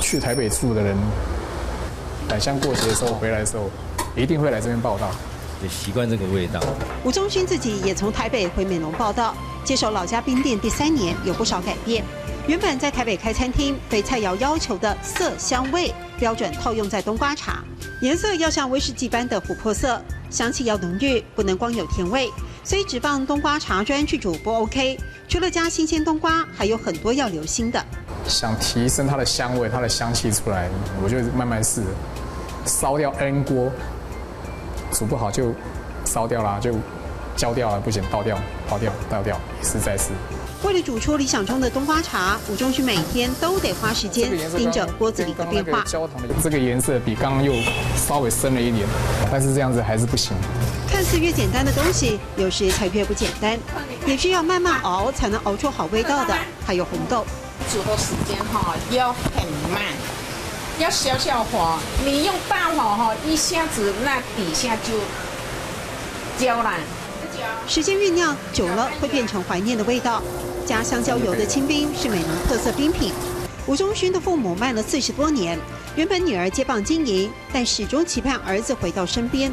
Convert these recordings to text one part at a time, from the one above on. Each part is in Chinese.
去台北住的人，返乡过节的时候回来的时候，一定会来这边报道，也习惯这个味道。吴宗勋自己也从台北回美浓报道，接手老家冰店第3年，有不少改变。原本在台北开餐厅，对菜肴要求的色香味标准套用在冬瓜茶，颜色要像威士忌般的琥珀色，香气要浓郁，不能光有甜味。所以只放冬瓜茶砖去煮不 OK， 除了加新鲜冬瓜，还有很多要留心的。想提升它的香味、它的香气出来，我就慢慢试，烧掉 N 锅，煮不好就烧掉啦，就焦掉了，不行倒掉，倒掉，一试再试。为了煮出理想中的冬瓜茶，吴宗勋每天都得花时间盯着锅子里的变化。这个颜色比刚刚又稍微深了一点，但是这样子还是不行。看似越简单的东西，有时才越不简单，也需要慢慢熬才能熬出好味道的。还有红豆，煮的时间要很慢，要小火。你用大火一下子那底下就焦了。时间酝酿久了会变成怀念的味道。加香蕉油的清冰是美浓特色冰品。吴宗勋的父母卖了40多年，原本女儿接棒经营，但始终期盼儿子回到身边。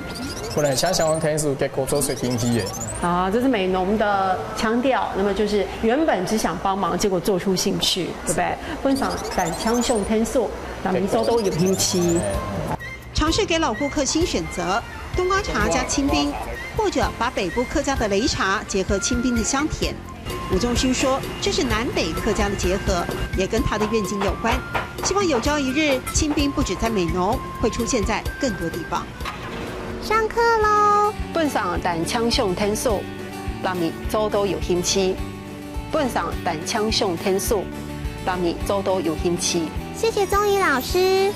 本来想想看是给国做水冰机耶。这是美浓的腔调。那么就是原本只想帮忙，结果做出兴趣，对不对？分享胆腔胸天素，那民州都有兴趣。尝试给老顾客新选择，冬瓜茶加清冰，或者把北部客家的擂茶结合清冰的香甜。吴宗勋说，这是南北客家的结合，也跟他的愿景有关。希望有朝一日，清冰不止在美浓，会出现在更多地方。上课喽！本上胆腔胸天素，让你周都有兴趣。本上胆腔胸天素，让你周都有兴趣。谢谢宗仪老师。